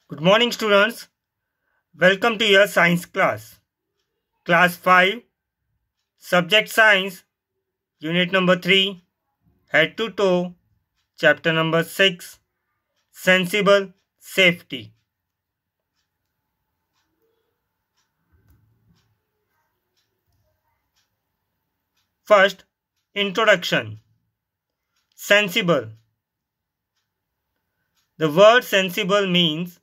Good morning, students. Welcome to your science class. Class 5, Subject Science, Unit number 3, Head to Toe, Chapter number 6, Sensible Safety. First, Introduction. Sensible. The word sensible means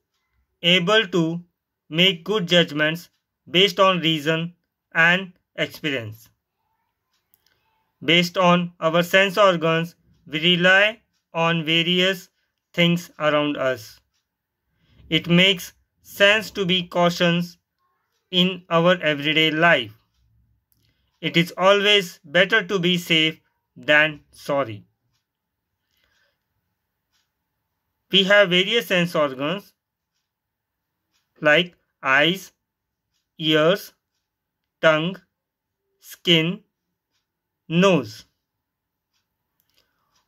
able to make good judgments based on reason and experience. Based on our sense organs, we rely on various things around us. It makes sense to be cautious in our everyday life. It is always better to be safe than sorry. We have various sense organs like eyes, ears, tongue, skin, nose.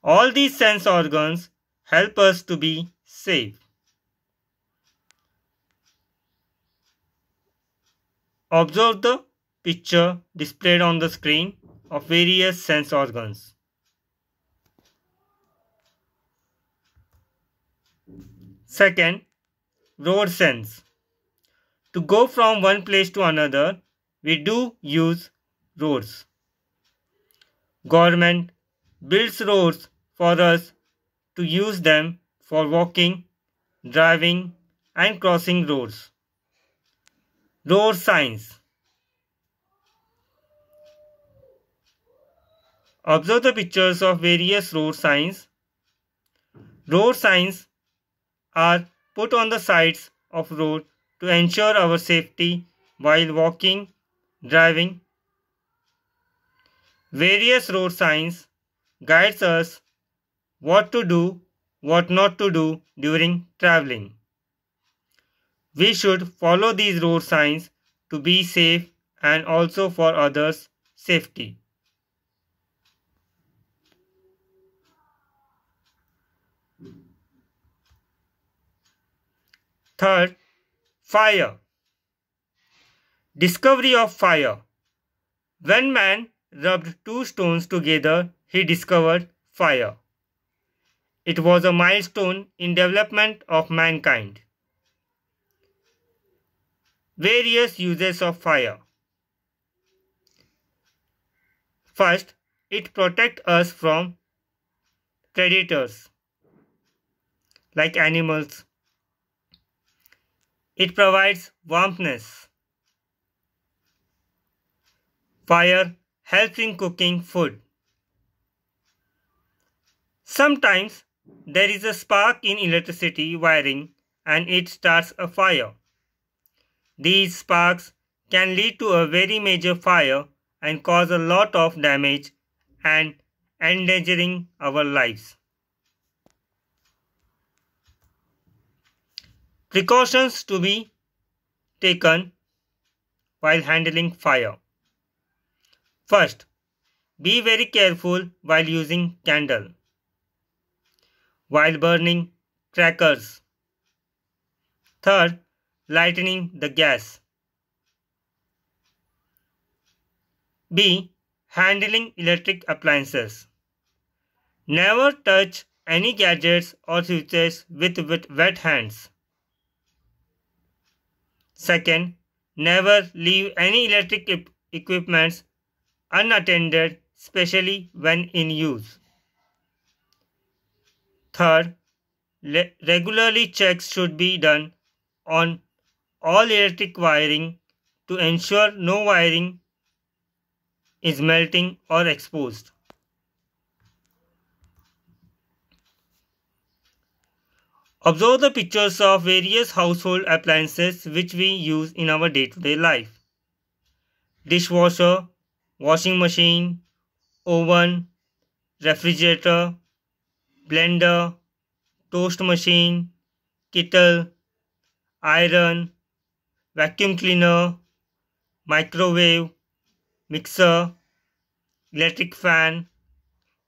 All these sense organs help us to be safe. Observe the picture displayed on the screen of various sense organs. Second, road sense. To go from one place to another, we do use roads. Government builds roads for us to use them for walking, driving and crossing roads. Road signs. Observe the pictures of various road signs. Road signs are put on the sides of road to ensure our safety while walking, driving. Various road signs guides us what to do, what not to do during traveling. We should follow these road signs to be safe and also for others' safety. Third, fire. Discovery of fire. When man rubbed two stones together, he discovered fire. It was a milestone in development of mankind. Various uses of fire. First, it protects us from predators like animals. It provides warmth. Fire helps in cooking food. Sometimes there is a spark in electricity wiring and it starts a fire. These sparks can lead to a very major fire and cause a lot of damage and endangering our lives. Precautions to be taken while handling fire. First, be very careful while using candle, while burning crackers. Third, lightening the gas. B. Handling electric appliances. Never touch any gadgets or switches with wet hands. Second, never leave any electric equipments unattended, especially when in use. Third, regularly checks should be done on all electric wiring to ensure no wiring is melting or exposed. Observe the pictures of various household appliances which we use in our day-to-day life. Dishwasher, washing machine, oven, refrigerator, blender, toast machine, kettle, iron, vacuum cleaner, microwave, mixer, electric fan,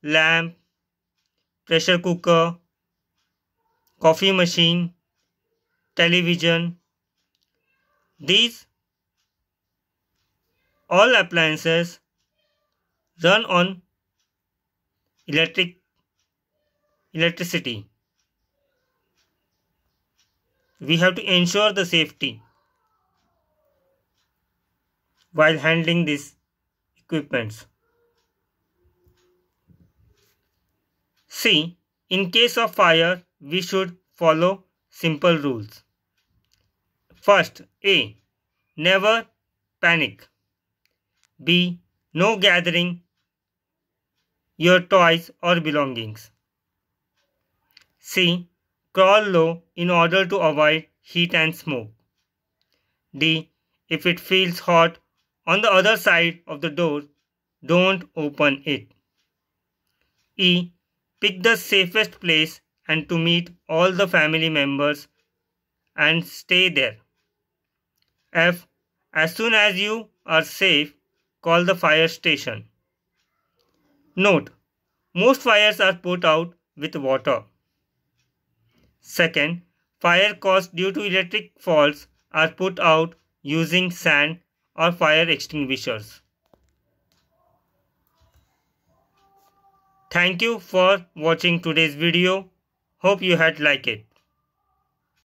lamp, pressure cooker, coffee machine, television. These all appliances run on electricity. We have to ensure the safety while handling these equipments. See, in case of fire, we should follow simple rules. First, A. Never panic. B. No gathering your toys or belongings. C. Crawl low in order to avoid heat and smoke. D. If it feels hot on the other side of the door, don't open it. E. Pick the safest place and to meet all the family members and stay there. F. As soon as you are safe, call the fire station. Note: most fires are put out with water. Second, fire caused due to electric faults are put out using sand or fire extinguishers. Thank you for watching today's video. Hope you had liked it.